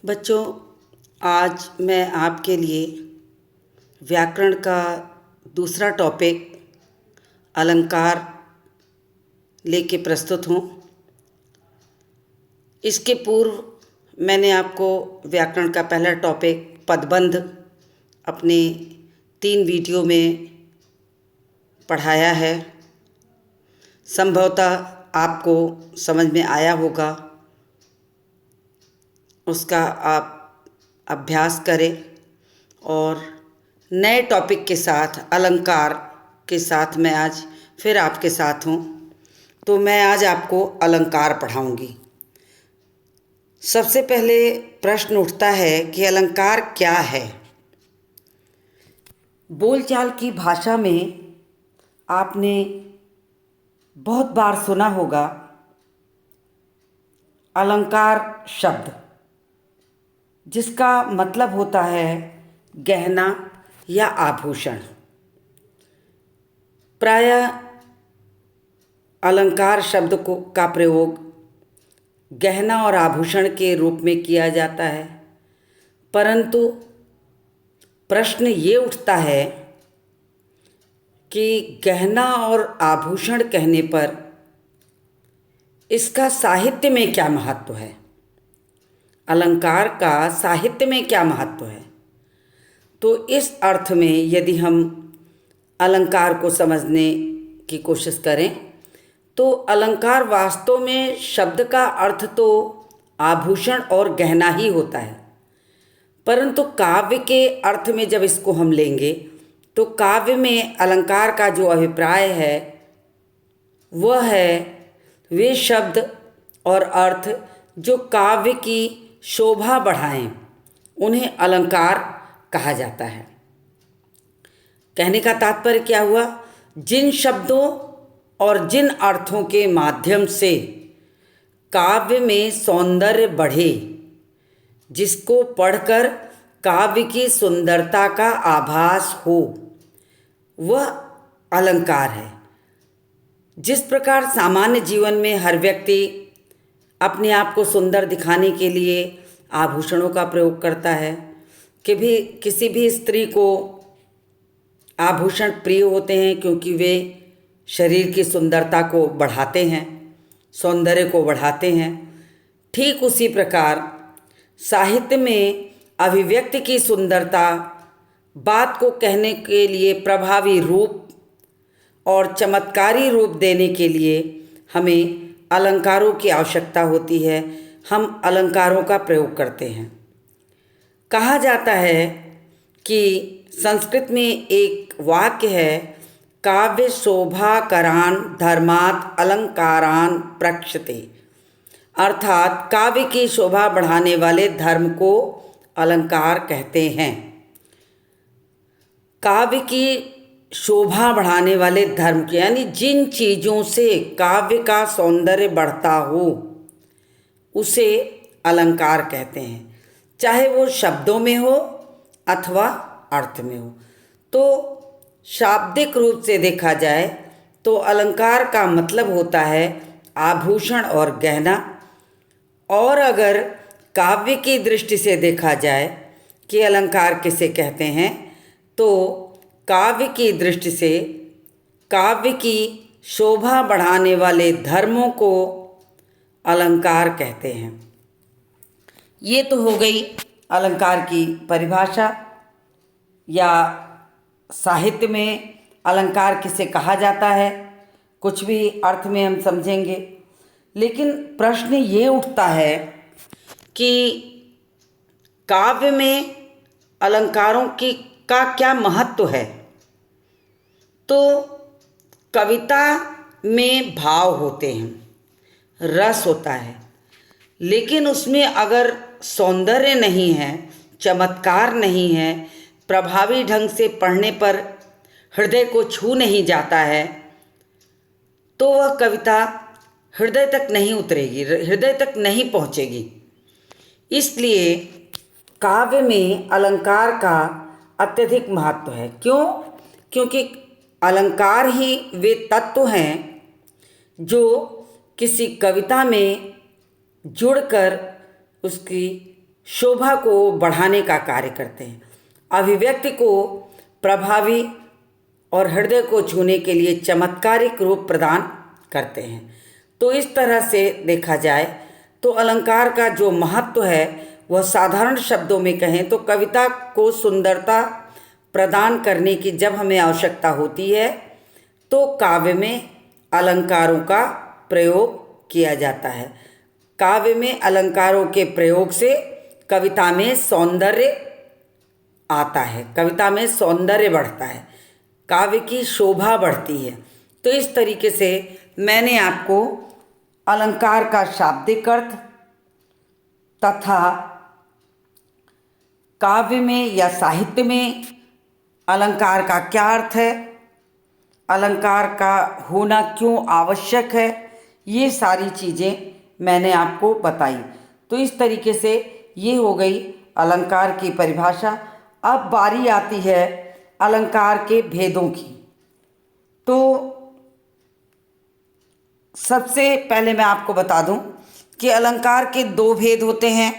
बच्चों, आज मैं आपके लिए व्याकरण का दूसरा टॉपिक अलंकार लेके प्रस्तुत हूँ। इसके पूर्व मैंने आपको व्याकरण का पहला टॉपिक पदबंध अपने 3 वीडियो में पढ़ाया है। संभवतः आपको समझ में आया होगा। उसका आप अभ्यास करें और नए टॉपिक के साथ अलंकार के साथ मैं आज फिर आपके साथ हूँ। तो मैं आज आपको अलंकार पढ़ाऊँगी। सबसे पहले प्रश्न उठता है कि अलंकार क्या है। बोलचाल की भाषा में आपने बहुत बार सुना होगा अलंकार शब्द, जिसका मतलब होता है गहना या आभूषण। प्रायः अलंकार शब्द का प्रयोग गहना और आभूषण के रूप में किया जाता है, परंतु प्रश्न ये उठता है कि गहना और आभूषण कहने पर इसका साहित्य में क्या महत्व है, अलंकार का साहित्य में क्या महत्व है। तो इस अर्थ में यदि हम अलंकार को समझने की कोशिश करें तो अलंकार वास्तव में शब्द का अर्थ तो आभूषण और गहना ही होता है, परंतु काव्य के अर्थ में जब इसको हम लेंगे तो काव्य में अलंकार का जो अभिप्राय है वह है वे शब्द और अर्थ जो काव्य की शोभा बढ़ाएं, उन्हें अलंकार कहा जाता है। कहने का तात्पर्य क्या हुआ? जिन शब्दों और जिन अर्थों के माध्यम से काव्य में सौंदर्य बढ़े, जिसको पढ़कर काव्य की सुंदरता का आभास हो, वह अलंकार है। जिस प्रकार सामान्य जीवन में हर व्यक्ति अपने आप को सुंदर दिखाने के लिए आभूषणों का प्रयोग करता है, कि भी किसी भी स्त्री को आभूषण प्रिय होते हैं क्योंकि वे शरीर की सुंदरता को बढ़ाते हैं, सौंदर्य को बढ़ाते हैं। ठीक उसी प्रकार साहित्य में अभिव्यक्ति की सुंदरता, बात को कहने के लिए प्रभावी रूप और चमत्कारी रूप देने के लिए हमें अलंकारों की आवश्यकता होती है। हम अलंकारों का प्रयोग करते हैं। कहा जाता है कि संस्कृत में एक वाक्य है, काव्य शोभाकरान धर्मात् अलंकारान प्रक्षते, अर्थात काव्य की शोभा बढ़ाने वाले धर्म को अलंकार कहते हैं। काव्य की शोभा बढ़ाने वाले धर्म के यानी जिन चीज़ों से काव्य का सौंदर्य बढ़ता हो उसे अलंकार कहते हैं, चाहे वो शब्दों में हो अथवा अर्थ में हो। तो शाब्दिक रूप से देखा जाए तो अलंकार का मतलब होता है आभूषण और गहना, और अगर काव्य की दृष्टि से देखा जाए कि अलंकार किसे कहते हैं, तो काव्य की दृष्टि से काव्य की शोभा बढ़ाने वाले धर्मों को अलंकार कहते हैं। ये तो हो गई अलंकार की परिभाषा, या साहित्य में अलंकार किसे कहा जाता है, कुछ भी अर्थ में हम समझेंगे। लेकिन प्रश्न ये उठता है कि काव्य में अलंकारों का क्या महत्व है। तो कविता में भाव होते हैं, रस होता है, लेकिन उसमें अगर सौंदर्य नहीं है, चमत्कार नहीं है, प्रभावी ढंग से पढ़ने पर हृदय को छू नहीं जाता है, तो वह कविता हृदय तक नहीं उतरेगी, हृदय तक नहीं पहुँचेगी। इसलिए काव्य में अलंकार का अत्यधिक महत्व है। क्यों? क्योंकि अलंकार ही वे तत्व हैं जो किसी कविता में जुड़कर उसकी शोभा को बढ़ाने का कार्य करते हैं, अभिव्यक्ति को प्रभावी और हृदय को छूने के लिए चमत्कारिक रूप प्रदान करते हैं। तो इस तरह से देखा जाए तो अलंकार का जो महत्व है वह साधारण शब्दों में कहें तो कविता को सुंदरता प्रदान करने की जब हमें आवश्यकता होती है तो काव्य में अलंकारों का प्रयोग किया जाता है। काव्य में अलंकारों के प्रयोग से कविता में सौंदर्य आता है, कविता में सौंदर्य बढ़ता है, काव्य की शोभा बढ़ती है। तो इस तरीके से मैंने आपको अलंकार का शाब्दिक अर्थ तथा काव्य में या साहित्य में अलंकार का क्या अर्थ है, अलंकार का होना क्यों आवश्यक है, ये सारी चीज़ें मैंने आपको बताई। तो इस तरीके से ये हो गई अलंकार की परिभाषा। अब बारी आती है अलंकार के भेदों की। तो सबसे पहले मैं आपको बता दूं कि अलंकार के दो भेद होते हैं।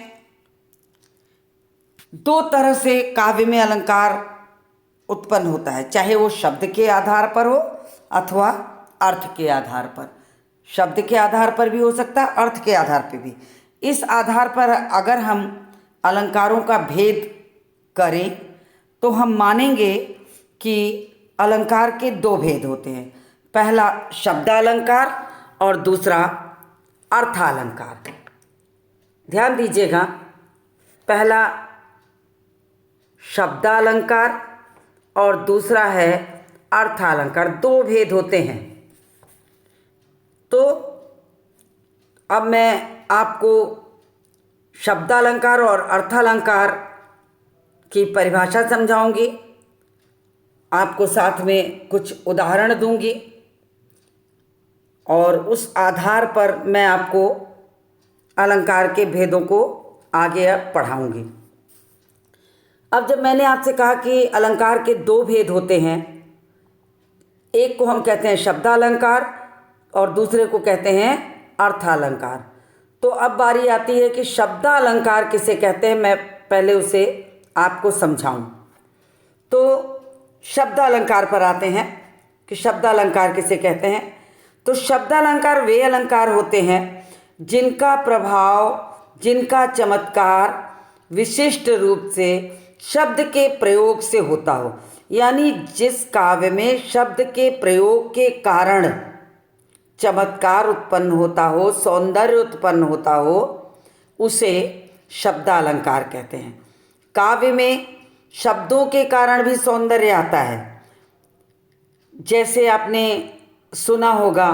दो तरह से काव्य में अलंकार उत्पन्न होता है, चाहे वो शब्द के आधार पर हो अथवा अर्थ के आधार पर। शब्द के आधार पर भी हो सकता है, अर्थ के आधार पर भी। इस आधार पर अगर हम अलंकारों का भेद करें तो हम मानेंगे कि अलंकार के दो भेद होते हैं, पहला शब्दालंकार और दूसरा अर्थालंकार। ध्यान दीजिएगा, पहला शब्दालंकार और दूसरा है अर्थालंकार, दो भेद होते हैं। तो अब मैं आपको शब्दालंकार और अर्थालंकार की परिभाषा समझाऊंगी, आपको साथ में कुछ उदाहरण दूंगी और उस आधार पर मैं आपको अलंकार के भेदों को आगे पढ़ाऊंगी। अब जब मैंने आपसे कहा कि अलंकार के दो भेद होते हैं, एक को हम कहते हैं शब्दालंकार और दूसरे को कहते हैं अर्थालंकार। तो अब बारी आती है कि शब्दालंकार किसे कहते हैं, मैं पहले उसे आपको समझाऊं। तो शब्दालंकार पर आते हैं कि शब्दालंकार किसे कहते हैं। तो शब्दालंकार वे अलंकार होते हैं जिनका प्रभाव, जिनका चमत्कार विशिष्ट रूप से शब्द के प्रयोग से होता हो, यानी जिस काव्य में शब्द के प्रयोग के कारण चमत्कार उत्पन्न होता हो, सौंदर्य उत्पन्न होता हो, उसे शब्दालंकार कहते हैं। काव्य में शब्दों के कारण भी सौंदर्य आता है। जैसे आपने सुना होगा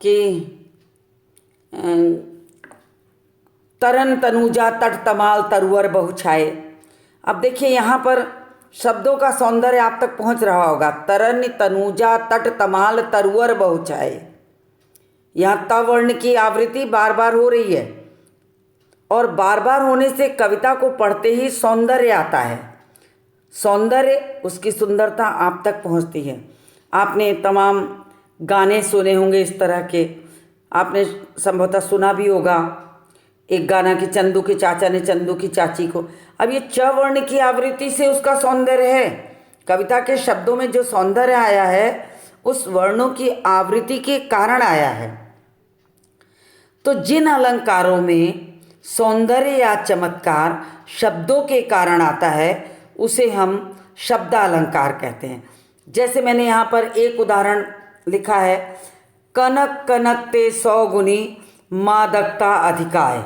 कि तरन तनुजा तट तमाल तरुअर बहु छाए। अब देखिए यहाँ पर शब्दों का सौंदर्य आप तक पहुँच रहा होगा। तरन तनुजा तट तमाल तरुअर बहु छाए, यहाँ त वर्ण की आवृत्ति बार बार हो रही है और बार बार होने से कविता को पढ़ते ही सौंदर्य आता है, सौंदर्य, उसकी सुंदरता आप तक पहुंचती है। आपने तमाम गाने सुने होंगे इस तरह के, आपने संभवतः सुना भी होगा एक गाना कि चंदू के चाचा ने चंदू की चाची को। अब ये च वर्ण की आवृत्ति से उसका सौंदर्य है, कविता के शब्दों में जो सौंदर्य आया है उस वर्णों की आवृत्ति के कारण आया है। तो जिन अलंकारों में सौंदर्य या चमत्कार शब्दों के कारण आता है उसे हम शब्दालंकार कहते हैं। जैसे मैंने यहाँ पर एक उदाहरण लिखा है, कनक कनक ते 100 गुनी मादकता अधिकाय।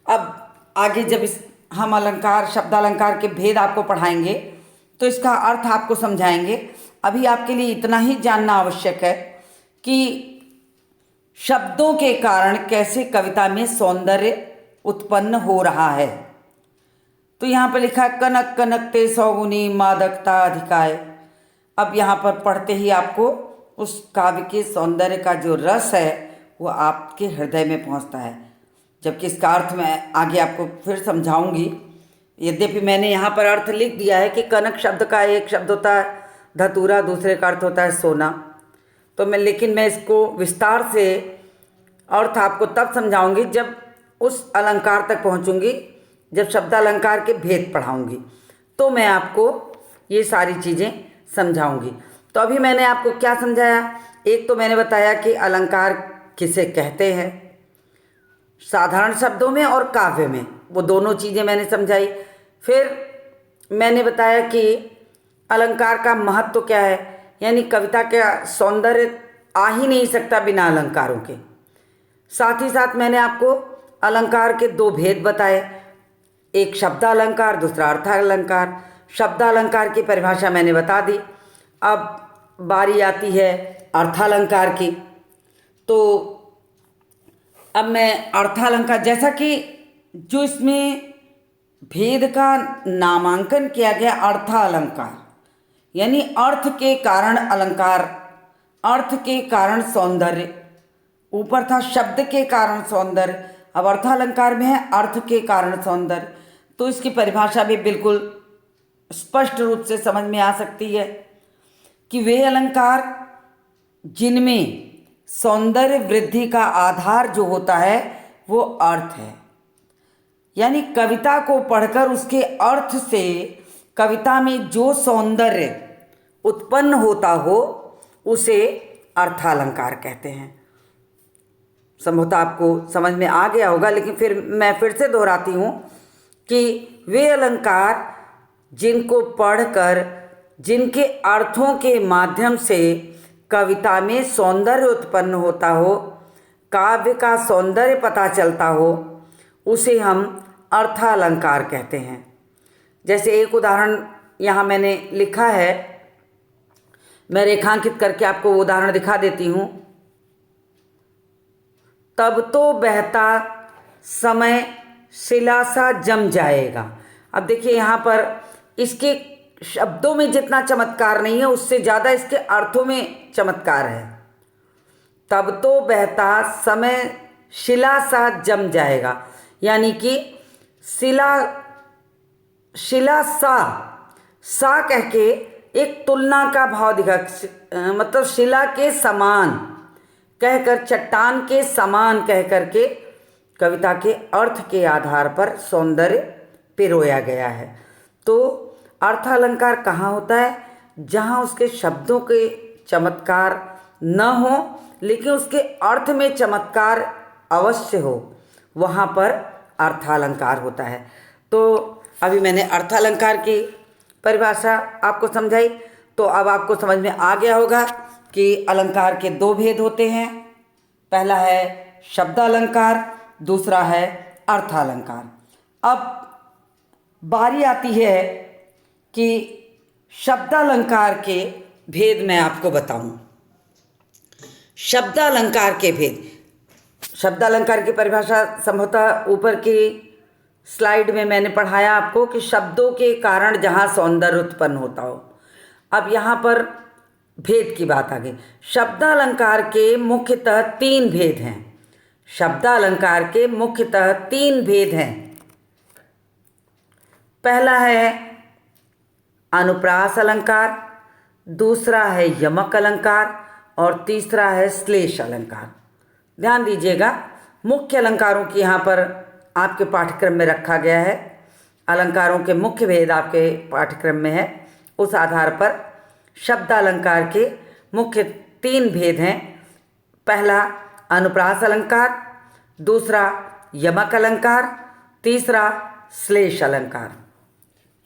अब आगे जब हम अलंकार शब्दालंकार के भेद आपको पढ़ाएंगे तो इसका अर्थ आपको समझाएंगे। अभी आपके लिए इतना ही जानना आवश्यक है कि शब्दों के कारण कैसे कविता में सौंदर्य उत्पन्न हो रहा है। तो यहाँ पर लिखा है कनक कनक ते 100 गुनी मादकता अधिकाय। अब यहाँ पर पढ़ते ही आपको उस काव्य के सौंदर्य का जो रस है वो आपके हृदय में पहुँचता है, जबकि इसका अर्थ मैं आगे आपको फिर समझाऊंगी। यद्यपि मैंने यहाँ पर अर्थ लिख दिया है कि कनक शब्द का एक शब्द होता है धतूरा, दूसरे का अर्थ होता है सोना। तो लेकिन मैं इसको विस्तार से अर्थ आपको तब समझाऊंगी जब उस अलंकार तक पहुँचूंगी जब शब्दालंकार के भेद पढ़ाऊंगी तो मैं आपको ये सारी चीज़ें समझाऊंगी। तो अभी मैंने आपको क्या समझाया, एक तो मैंने बताया कि अलंकार किसे कहते हैं साधारण शब्दों में और काव्य में, वो दोनों चीज़ें मैंने समझाई। फिर मैंने बताया कि अलंकार का महत्व क्या है, यानी कविता का सौंदर्य आ ही नहीं सकता बिना अलंकारों के। साथ ही साथ मैंने आपको अलंकार के दो भेद बताए, एक शब्दालंकार, दूसरा अर्थालंकार। शब्दालंकार की परिभाषा मैंने बता दी। अब बारी आती है अर्थालंकार की। तो अब मैं अर्थालंकार, जैसा कि जो इसमें भेद का नामांकन किया गया अर्थालंकार, यानी अर्थ के कारण अलंकार, अर्थ के कारण सौंदर्य, ऊपर था शब्द के कारण सौंदर्य, अब अर्थालंकार में है अर्थ के कारण सौंदर्य। तो इसकी परिभाषा भी बिल्कुल स्पष्ट रूप से समझ में आ सकती है कि वे अलंकार जिनमें सौंदर्य वृद्धि का आधार जो होता है वो अर्थ है, यानी कविता को पढ़कर उसके अर्थ से कविता में जो सौंदर्य उत्पन्न होता हो उसे अर्थालंकार कहते हैं। संभवतः आपको समझ में आ गया होगा, लेकिन फिर मैं फिर से दोहराती हूँ कि वे अलंकार जिनको पढ़कर जिनके अर्थों के माध्यम से कविता में सौंदर्य उत्पन्न होता हो, काव्य का सौंदर्य पता चलता हो, उसे हम अर्थालंकार कहते हैं। जैसे एक उदाहरण यहाँ मैंने लिखा है, मैं रेखांकित करके आपको उदाहरण दिखा देती हूँ। तब तो बहता समय शिला सा जम जाएगा। अब देखिए यहाँ पर इसके शब्दों में जितना चमत्कार नहीं है, उससे ज़्यादा इसके अर्थों में चमत्कार है। तब तो बहता समय शिला सा जम जाएगा, यानी कि शिला सा कह के एक तुलना का भाव दिखा, मतलब शिला के समान कहकर, चट्टान के समान कह करके कविता के अर्थ के आधार पर सौंदर्य पिरोया गया है। तो अर्थालंकार कहाँ होता है, जहाँ उसके शब्दों के चमत्कार न हो लेकिन उसके अर्थ में चमत्कार अवश्य हो, वहाँ पर अर्थालंकार होता है। तो अभी मैंने अर्थालंकार की परिभाषा आपको समझाई, तो अब आपको समझ में आ गया होगा कि अलंकार के दो भेद होते हैं, पहला है शब्दालंकार, दूसरा है अर्थालंकार। अब बारी आती है कि शब्दालंकार के भेद मैं आपको बताऊं। शब्दालंकार के भेद, शब्दालंकार की परिभाषा संभवतः ऊपर की स्लाइड में मैंने पढ़ाया आपको कि शब्दों के कारण जहाँ सौंदर्य उत्पन्न होता हो। अब यहाँ पर भेद की बात आ गई। शब्दालंकार के मुख्यतः तीन भेद हैं। शब्दालंकार के मुख्यतः तीन भेद हैं। पहला है अनुप्रास अलंकार, दूसरा है यमक अलंकार और तीसरा है श्लेष अलंकार। ध्यान दीजिएगा, मुख्य अलंकारों की यहाँ पर आपके पाठ्यक्रम में रखा गया है। अलंकारों के मुख्य भेद आपके पाठ्यक्रम में है, उस आधार पर शब्दालंकार के मुख्य तीन भेद हैं। पहला अनुप्रास अलंकार, दूसरा यमक अलंकार, तीसरा श्लेष अलंकार।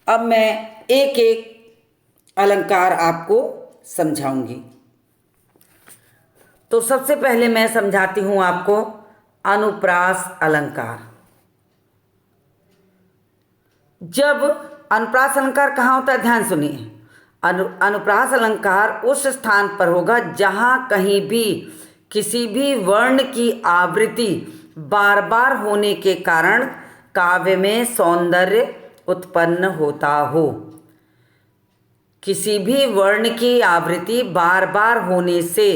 अब मैं एक एक अलंकार आपको समझाऊंगी। तो सबसे पहले मैं समझाती हूँ आपको अनुप्रास अलंकार। जब अनुप्रास अलंकार कहाँ होता है, ध्यान सुनिए। अनुप्रास अलंकार उस स्थान पर होगा जहाँ कहीं भी किसी भी वर्ण की आवृत्ति बार बार होने के कारण काव्य में सौंदर्य उत्पन्न होता हो। किसी भी वर्ण की आवृत्ति बार बार होने से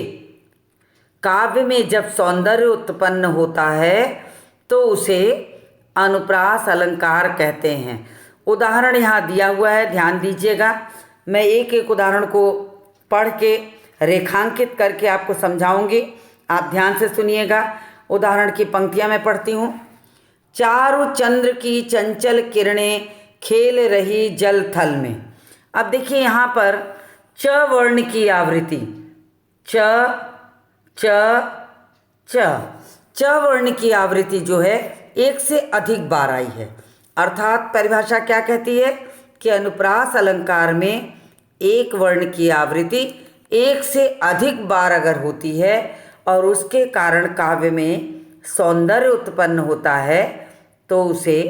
काव्य में जब सौंदर्य उत्पन्न होता है तो उसे अनुप्रास अलंकार कहते हैं। उदाहरण यहाँ दिया हुआ है, ध्यान दीजिएगा। मैं एक एक उदाहरण को पढ़ के रेखांकित करके आपको समझाऊंगी, आप ध्यान से सुनिएगा। उदाहरण की पंक्तियाँ मैं पढ़ती हूँ। चारु चंद्र की चंचल किरणें खेल रही जल थल में। अब देखिए यहाँ पर च वर्ण की आवृत्ति, च च च च वर्ण की आवृत्ति जो है एक से अधिक बार आई है। अर्थात परिभाषा क्या कहती है कि अनुप्रास अलंकार में एक वर्ण की आवृत्ति एक से अधिक बार अगर होती है और उसके कारण काव्य में सौंदर्य उत्पन्न होता है तो उसे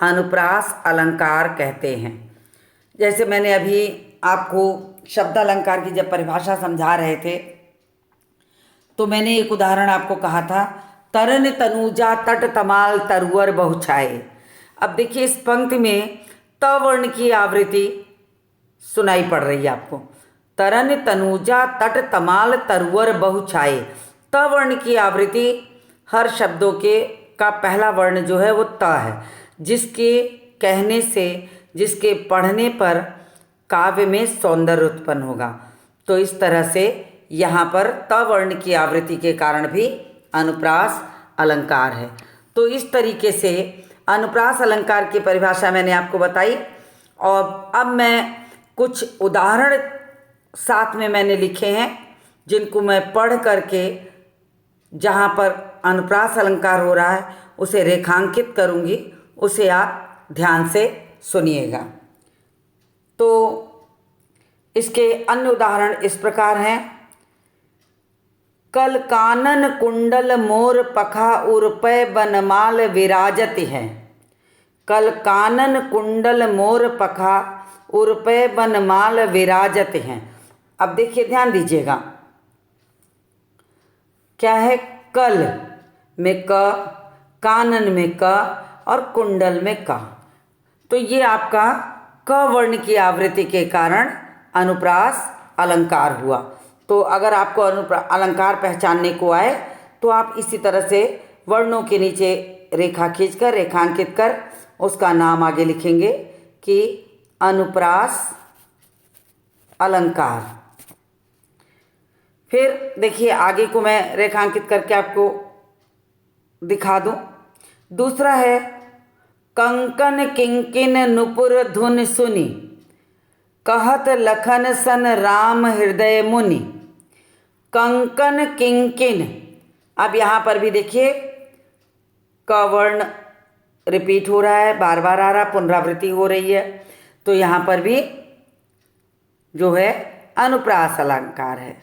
अनुप्रास अलंकार कहते हैं। जैसे मैंने अभी आपको शब्द अलंकार की जब परिभाषा समझा रहे थे तो मैंने एक उदाहरण आपको कहा था, तरन तनुजा तट तमाल तरुअर बहुछाए। अब देखिए इस पंक्ति में त वर्ण की आवृत्ति सुनाई पड़ रही है आपको, तरन तनुजा तट तमाल तरुअर बहुछाए। त वर्ण की आवृत्ति हर शब्दों के का पहला वर्ण जो है वो त है, जिसके कहने से, जिसके पढ़ने पर काव्य में सौंदर्य उत्पन्न होगा। तो इस तरह से यहाँ पर त वर्ण की आवृत्ति के कारण भी अनुप्रास अलंकार है। तो इस तरीके से अनुप्रास अलंकार की परिभाषा मैंने आपको बताई और अब मैं कुछ उदाहरण साथ में मैंने लिखे हैं जिनको मैं पढ़ करके जहाँ पर अनुप्रास अलंकार हो रहा है उसे रेखांकित करूँगी, उसे आप ध्यान से सुनिएगा। तो इसके अन्य उदाहरण इस प्रकार हैं, कल कानन कुंडल मोर पखा उर्पय बनमाल विराजत है। कल कानन कुंडल मोर पखा उर्पय बनमाल विराजत हैं। अब देखिए ध्यान दीजिएगा, क्या है, कल में क, कानन में क और कुंडल में क। तो ये आपका क वर्ण की आवृत्ति के कारण अनुप्रास अलंकार हुआ। तो अगर आपको अलंकार पहचानने को आए तो आप इसी तरह से वर्णों के नीचे रेखा खींचकर रेखांकित कर उसका नाम आगे लिखेंगे कि अनुप्रास अलंकार। फिर देखिए आगे को मैं रेखांकित करके आपको दिखा दूं। दूसरा है, कंकन किंकिन नुपुर धुन सुनी, कहत लखन सन राम हृदय मुनि। कंकन किंकिन, अब यहाँ पर भी देखिए क वर्ण रिपीट हो रहा है, बार बार आ रहा, पुनरावृत्ति हो रही है। तो यहाँ पर भी जो है अनुप्रास अलंकार है।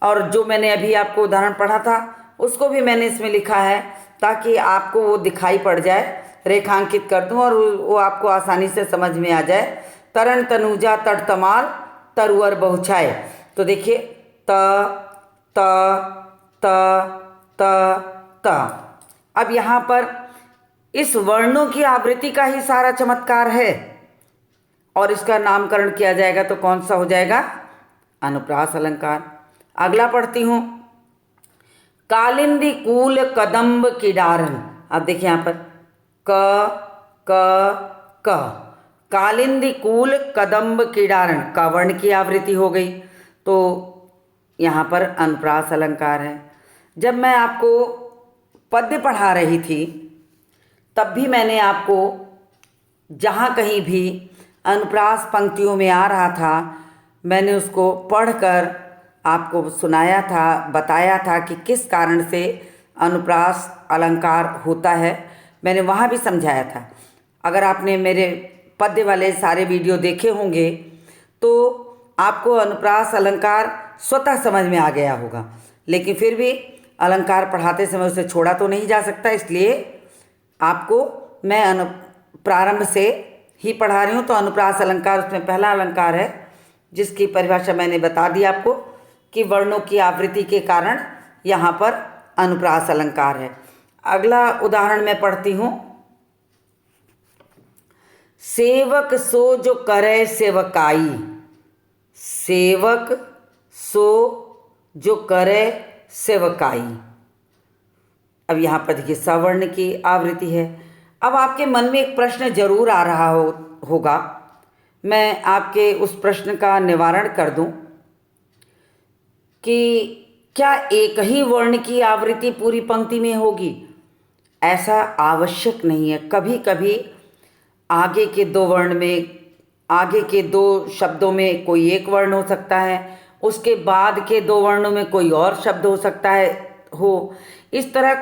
और जो मैंने अभी आपको उदाहरण पढ़ा था उसको भी मैंने इसमें लिखा है ताकि आपको वो दिखाई पड़ जाए, रेखांकित कर दूं और वो आपको आसानी से समझ में आ जाए। तरन तनुजा तट तमाल तरुअर बहुछाए। तो देखिए त त त त त। अब यहाँ पर इस वर्णों की आवृत्ति का ही सारा चमत्कार है और इसका नामकरण किया जाएगा तो कौन सा हो जाएगा, अनुप्रास अलंकार। अगला पढ़ती हूँ, कालिंदी कूल कदम्ब किडारन। अब देखिए यहाँ पर क क क, कालिंदी कूल कदम्ब किडारन, क वर्ण की आवृत्ति हो गई तो यहाँ पर अनुप्रास अलंकार है। जब मैं आपको पद्य पढ़ा रही थी तब भी मैंने आपको जहाँ कहीं भी अनुप्रास पंक्तियों में आ रहा था मैंने उसको पढ़कर आपको सुनाया था, बताया था कि किस कारण से अनुप्रास अलंकार होता है। मैंने वहाँ भी समझाया था। अगर आपने मेरे पद्य वाले सारे वीडियो देखे होंगे तो आपको अनुप्रास अलंकार स्वतः समझ में आ गया होगा, लेकिन फिर भी अलंकार पढ़ाते समय उसे छोड़ा तो नहीं जा सकता, इसलिए आपको मैं प्रारंभ से ही पढ़ा रही हूँ। तो अनुप्रास अलंकार उसमें पहला अलंकार है जिसकी परिभाषा मैंने बता दी आपको कि वर्णों की आवृत्ति के कारण यहाँ पर अनुप्रास अलंकार है। अगला उदाहरण मैं पढ़ती हूँ, सेवक सो जो करे सेवकाई। सेवक सो जो करे सेवकाई। अब यहाँ पर देखिए सवर्ण की आवृत्ति है। अब आपके मन में एक प्रश्न जरूर आ रहा होगा, मैं आपके उस प्रश्न का निवारण कर दूं कि क्या एक ही वर्ण की आवृत्ति पूरी पंक्ति में होगी। ऐसा आवश्यक नहीं है। कभी कभी आगे के दो वर्ण में, आगे के दो शब्दों में कोई एक वर्ण हो सकता है, उसके बाद के दो वर्णों में कोई और शब्द हो सकता है हो। इस तरह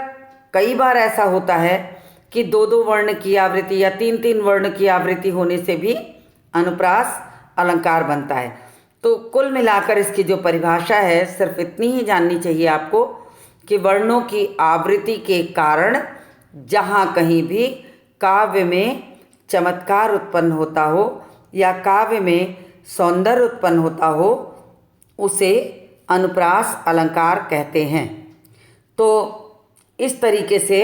कई बार ऐसा होता है कि दो दो वर्ण की आवृत्ति या तीन तीन वर्ण की आवृत्ति होने से भी अनुप्रास अलंकार बनता है। तो कुल मिलाकर इसकी जो परिभाषा है सिर्फ इतनी ही जाननी चाहिए आपको कि वर्णों की आवृत्ति के कारण जहाँ कहीं भी काव्य में चमत्कार उत्पन्न होता हो या काव्य में सौंदर्य उत्पन्न होता हो, उसे अनुप्रास अलंकार कहते हैं। तो इस तरीके से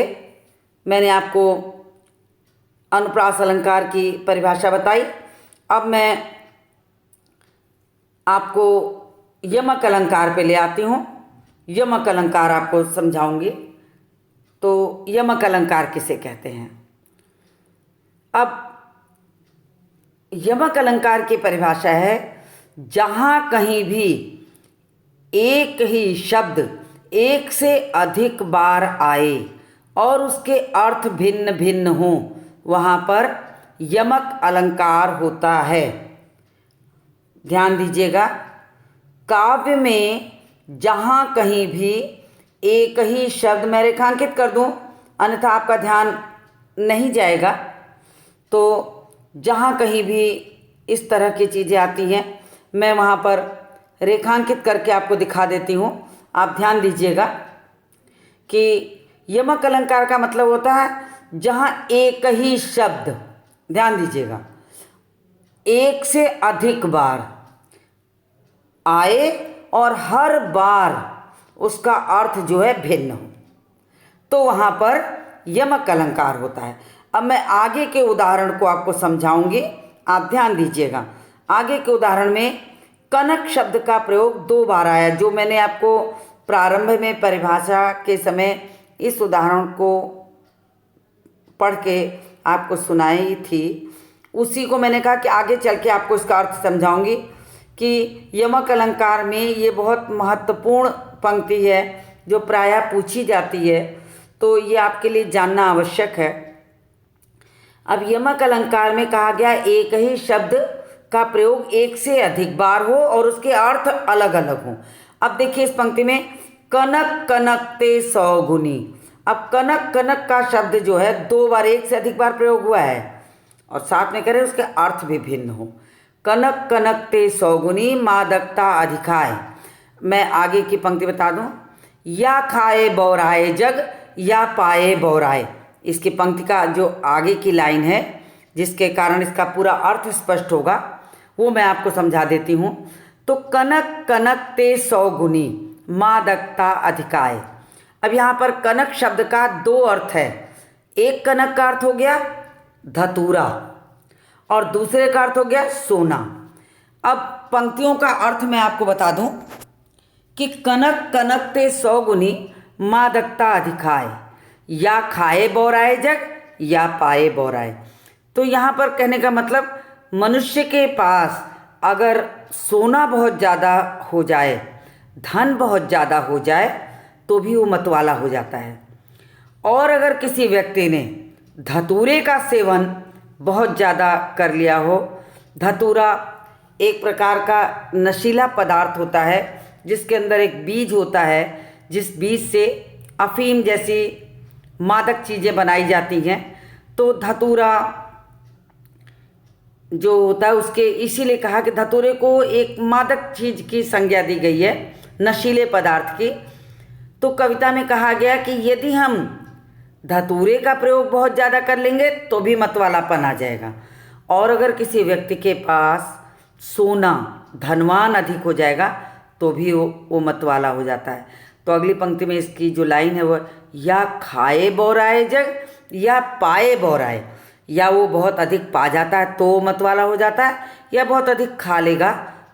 मैंने आपको अनुप्रास अलंकार की परिभाषा बताई। अब मैं आपको यमक अलंकार पे ले आती हूँ। यमक अलंकार आपको समझाऊंगी। तो यमक अलंकार किसे कहते हैं? अब यमक अलंकार की परिभाषा है, जहाँ कहीं भी एक ही शब्द एक से अधिक बार आए और उसके अर्थ भिन्न भिन्न हों, वहाँ पर यमक अलंकार होता है। ध्यान दीजिएगा, काव्य में जहाँ कहीं भी एक ही शब्द, मैं रेखांकित कर दूँ अन्यथा आपका ध्यान नहीं जाएगा, तो जहाँ कहीं भी इस तरह की चीज़ें आती हैं मैं वहाँ पर रेखांकित करके आपको दिखा देती हूँ। आप ध्यान दीजिएगा कि यमक अलंकार का मतलब होता है जहाँ एक ही शब्द, ध्यान दीजिएगा, एक से अधिक बार आए और हर बार उसका अर्थ जो है भिन्न हो, तो वहाँ पर यमक अलंकार होता है। अब मैं आगे के उदाहरण को आपको समझाऊंगी, आप ध्यान दीजिएगा। आगे के उदाहरण में कनक शब्द का प्रयोग 2 बार आया। जो मैंने आपको प्रारंभ में परिभाषा के समय इस उदाहरण को पढ़ के आपको सुनाई थी, उसी को मैंने कहा कि आगे चल के आपको इसका अर्थ समझाऊंगी कि यमक अलंकार में ये बहुत महत्वपूर्ण पंक्ति है जो प्रायः पूछी जाती है, तो ये आपके लिए जानना आवश्यक है। अब यमक अलंकार में कहा गया एक ही शब्द का प्रयोग एक से अधिक बार हो और उसके अर्थ अलग अलग हों। अब देखिए इस पंक्ति में कनक कनकते सौगुनी। अब कनक कनक का शब्द जो है 2 बार, एक से अधिक बार प्रयोग हुआ है और साथ में करें उसके अर्थ भी भिन्न हो। कनक कनकते सौगुनी मादकता अधिकाय। मैं आगे की पंक्ति बता दूं, या खाए बौराए जग या पाए बौराए। इसकी पंक्ति का जो आगे की लाइन है जिसके कारण इसका पूरा अर्थ स्पष्ट होगा वो मैं आपको समझा देती हूँ। तो कनक कनकते सौगुनी मादकता अधिकाय। अब यहाँ पर कनक शब्द का 2 अर्थ है। एक कनक का अर्थ हो गया धतूरा और दूसरे का अर्थ हो गया सोना। अब पंक्तियों का अर्थ मैं आपको बता दूं कि कनक कनकते सौगुनी मादकता अधिकाय, या खाए बौराए जग या पाए बौराए। तो यहाँ पर कहने का मतलब मनुष्य के पास अगर सोना बहुत ज़्यादा हो जाए, धन बहुत ज़्यादा हो जाए तो भी वो मतवाला हो जाता है। और अगर किसी व्यक्ति ने धतूरे का सेवन बहुत ज़्यादा कर लिया हो, धतूरा एक प्रकार का नशीला पदार्थ होता है जिसके अंदर एक बीज होता है, जिस बीज से अफीम जैसी मादक चीज़ें बनाई जाती हैं। तो धतूरा जो होता है उसके, इसीलिए कहा कि धतूरे को एक मादक चीज़ की संज्ञा दी गई है, नशीले पदार्थ की। तो कविता में कहा गया कि यदि हम धतूरे का प्रयोग बहुत ज़्यादा कर लेंगे तो भी मतवालापन आ जाएगा, और अगर किसी व्यक्ति के पास सोना, धनवान अधिक हो जाएगा तो भी वो मतवाला हो जाता है। तो अगली पंक्ति में इसकी जो लाइन है वो, या खाए बौराए जग या पाए बौराए। या वो बहुत अधिक पा जाता है तो मतवाला हो जाता है, या बहुत अधिक खा लेगा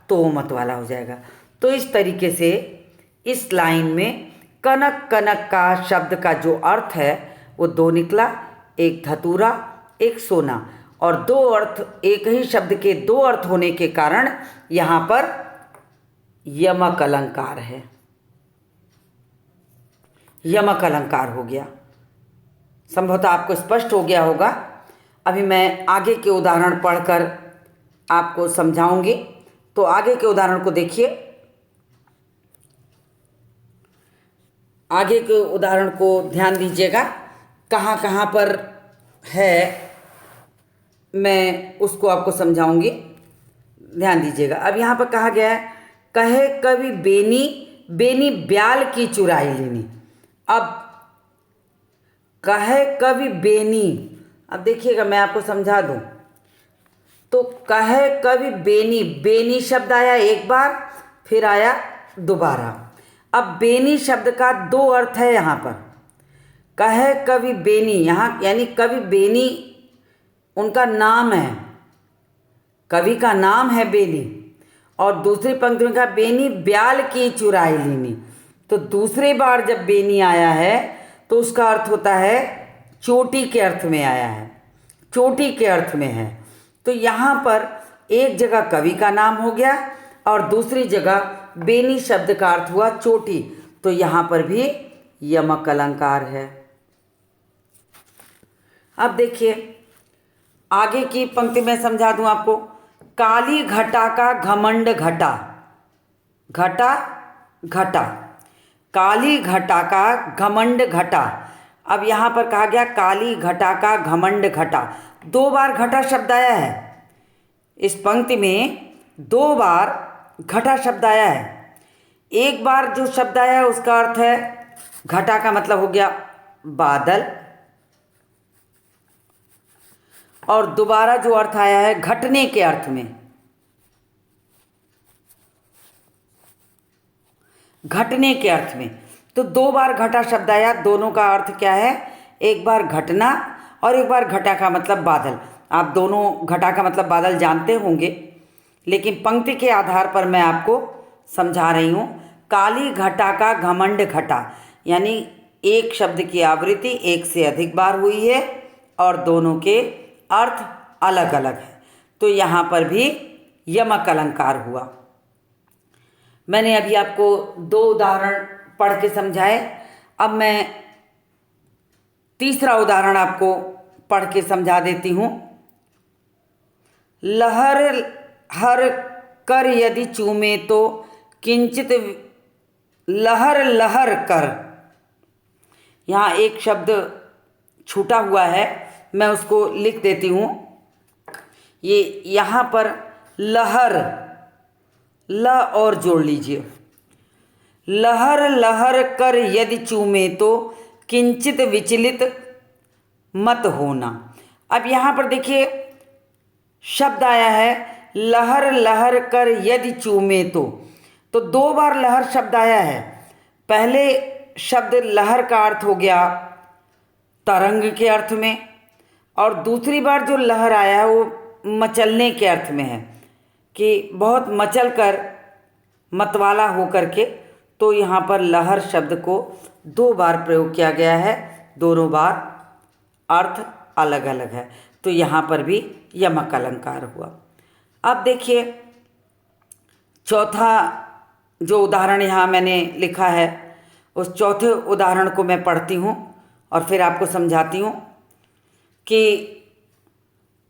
तो मतवाला हो जाएगा। तो इस तरीके से इस लाइन में कनक कनक का शब्द का जो अर्थ है वो 2 निकला, एक धतूरा एक सोना, और 2 अर्थ, एक ही शब्द के 2 अर्थ होने के कारण यहाँ पर यमक अलंकार है, यमक अलंकार हो गया। संभवतः आपको स्पष्ट हो गया होगा। अभी मैं आगे के उदाहरण पढ़कर आपको समझाऊंगी। तो आगे के उदाहरण को देखिए। आगे के उदाहरण को ध्यान दीजिएगा, कहाँ कहाँ पर है मैं उसको आपको समझाऊंगी, ध्यान दीजिएगा। अब यहाँ पर कहा गया है, कहे कवि बेनी बेनी ब्याल की चुराई लेनी। अब कहे कवि बेनी, अब देखिएगा मैं आपको समझा दूं। तो कहे कवि बेनी, बेनी शब्द आया एक बार, फिर आया दोबारा। अब बेनी शब्द का दो अर्थ है यहाँ पर। कहे कवि बेनी, यहाँ यानी कवि बेनी उनका नाम है, कवि का नाम है बेनी। और दूसरी पंक्ति में कहा बेनी ब्याल की चुराई लेनी। तो दूसरी बार जब बेनी आया है तो उसका अर्थ होता है चोटी के अर्थ में आया है, चोटी के अर्थ में है। तो यहाँ पर एक जगह कवि का नाम हो गया और दूसरी जगह बेनी शब्द का अर्थ हुआ चोटी। तो यहाँ पर भी यमक अलंकार है। अब देखिए आगे की पंक्ति में समझा दूं आपको। काली घटा का घमंड घटा, घटा घटा, काली घटा का घमंड घटा। अब यहाँ पर कहा गया काली घटा का घमंड घटा, दो बार घटा शब्द आया है इस पंक्ति में, दो बार घटा शब्द आया है। एक बार जो शब्द आया है उसका अर्थ है घटा का मतलब हो गया बादल, और दोबारा जो अर्थ आया है घटने के अर्थ में, घटने के अर्थ में। तो दो बार घटा शब्द आया, दोनों का अर्थ क्या है, एक बार घटना और एक बार घटा का मतलब बादल। आप दोनों घटा का मतलब बादल जानते होंगे, लेकिन पंक्ति के आधार पर मैं आपको समझा रही हूँ। काली घटा का घमंड घटा, यानी एक शब्द की आवृत्ति एक से अधिक बार हुई है और दोनों के अर्थ अलग अलग है। तो यहाँ पर भी यमक अलंकार हुआ। मैंने अभी आपको दो उदाहरण पढ़ के समझाए। अब मैं तीसरा उदाहरण आपको पढ़ के समझा देती हूँ। लहर हर कर यदि चूमे तो किंचित लहर लहर कर। यहाँ एक शब्द छूटा हुआ है, मैं उसको लिख देती हूँ। ये यहाँ पर लहर, ल और जोड़ लीजिए। लहर लहर कर यदि चूमे तो किंचित विचलित मत होना। अब यहाँ पर देखिए शब्द आया है लहर लहर कर यदि चूमे तो दो बार लहर शब्द आया है। पहले शब्द लहर का अर्थ हो गया तरंग के अर्थ में, और दूसरी बार जो लहर आया है वो मचलने के अर्थ में है कि बहुत मचल कर, मतवाला हो करके। तो यहाँ पर लहर शब्द को दो बार प्रयोग किया गया है, दोनों बार अर्थ अलग अलग है। तो यहाँ पर भी यमक अलंकार हुआ। अब देखिए चौथा जो उदाहरण यहाँ मैंने लिखा है, उस चौथे उदाहरण को मैं पढ़ती हूँ और फिर आपको समझाती हूँ कि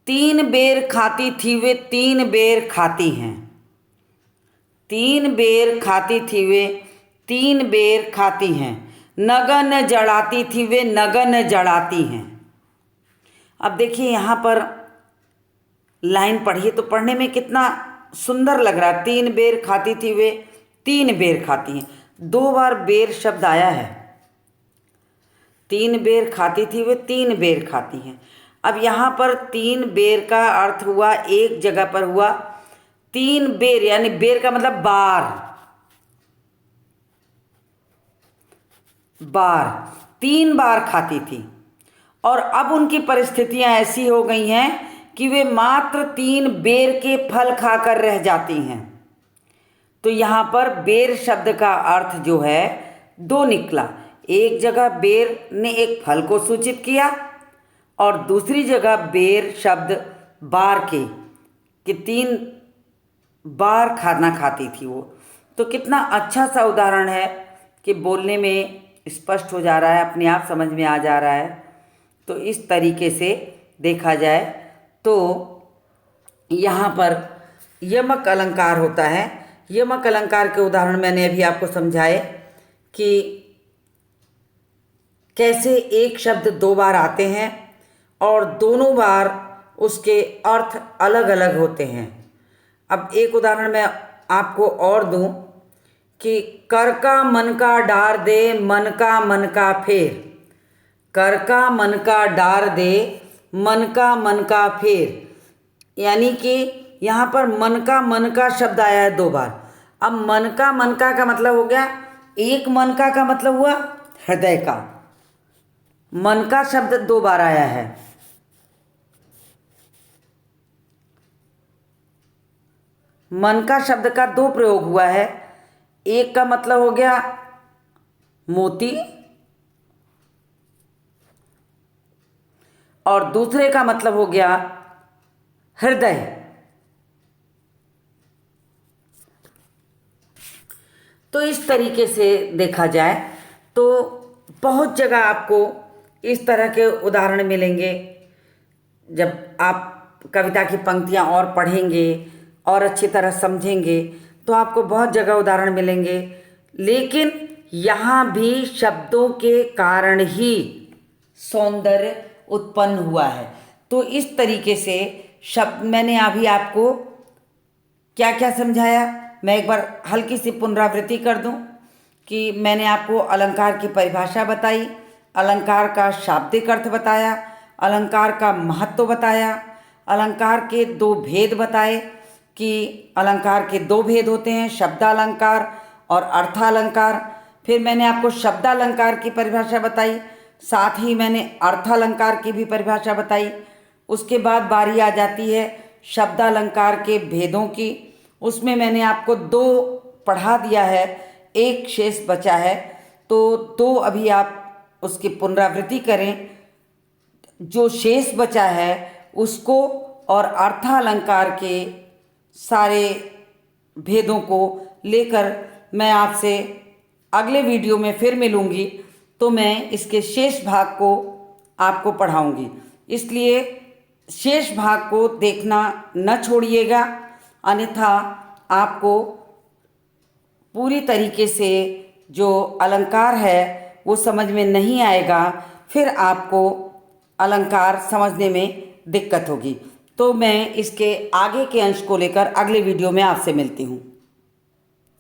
तीन बेर खाती थी वे तीन बेर खाती हैं, तीन बेर खाती थी वे तीन बेर खाती हैं, नगन जड़ाती थी वे नगन जड़ाती हैं। अब देखिए यहाँ पर लाइन पढ़िए तो पढ़ने में कितना सुंदर लग रहा है। तीन बेर खाती थी वे तीन बेर खाती हैं, दो बार बेर शब्द आया है। तीन बेर खाती थी वे तीन बेर खाती हैं। अब यहाँ पर तीन बेर का अर्थ हुआ, एक जगह पर हुआ तीन बेर, यानी बेर का मतलब बार, बार, तीन बार खाती थी। और अब उनकी परिस्थितियां ऐसी हो गई हैं कि वे मात्र तीन बेर के फल खाकर रह जाती हैं। तो यहाँ पर बेर शब्द का अर्थ जो है दो निकला। एक जगह बेर ने एक फल को सूचित किया और दूसरी जगह बेर शब्द बार के कि तीन बार खाना खाती थी वो। तो कितना अच्छा सा उदाहरण है कि बोलने में स्पष्ट हो जा रहा है, अपने आप समझ में आ जा रहा है तो इस तरीके से देखा जाए तो यहाँ पर यमक अलंकार होता है। यमक अलंकार के उदाहरण मैंने अभी आपको समझाए कि कैसे एक शब्द दो बार आते हैं और दोनों बार उसके अर्थ अलग अलग होते हैं। अब एक उदाहरण मैं आपको और दूं कि कर का मन का डार दे मन का फेर। कर का मन का डार दे मन का फेर, यानी कि यहाँ पर मन का शब्द आया है दो बार। अब मन का मतलब हो गया, एक मन का मतलब हुआ हृदय का। मन का शब्द दो बार आया है। मन का शब्द का दो प्रयोग हुआ है। एक का मतलब हो गया मोती और दूसरे का मतलब हो गया हृदय। तो इस तरीके से देखा जाए तो बहुत जगह आपको इस तरह के उदाहरण मिलेंगे। जब आप कविता की पंक्तियाँ और पढ़ेंगे और अच्छी तरह समझेंगे तो आपको बहुत जगह उदाहरण मिलेंगे, लेकिन यहाँ भी शब्दों के कारण ही सौंदर्य उत्पन्न हुआ है। तो इस तरीके से शब्द मैंने अभी आपको क्या क्या समझाया, मैं एक बार हल्की सी पुनरावृत्ति कर दूं कि मैंने आपको अलंकार की परिभाषा बताई, अलंकार का शाब्दिक अर्थ बताया, अलंकार का महत्व बताया, अलंकार के दो भेद बताए कि अलंकार के दो भेद होते हैं, शब्दालंकार और अर्थालंकार। फिर मैंने आपको शब्दालंकार की परिभाषा बताई, साथ ही मैंने अर्थालंकार की भी परिभाषा बताई। उसके बाद बारी आ जाती है शब्दालंकार के भेदों की। उसमें मैंने आपको दो पढ़ा दिया है, एक शेष बचा है, तो दो अभी आप उसकी पुनरावृत्ति करें। जो शेष बचा है उसको और अर्थालंकार के सारे भेदों को लेकर मैं आपसे अगले वीडियो में फिर मिलूँगी, तो मैं इसके शेष भाग को आपको पढ़ाऊँगी। इसलिए शेष भाग को देखना न छोड़िएगा, अन्यथा आपको पूरी तरीके से जो अलंकार है वो समझ में नहीं आएगा, फिर आपको अलंकार समझने में दिक्कत होगी। तो मैं इसके आगे के अंश को लेकर अगले वीडियो में आपसे मिलती हूँ।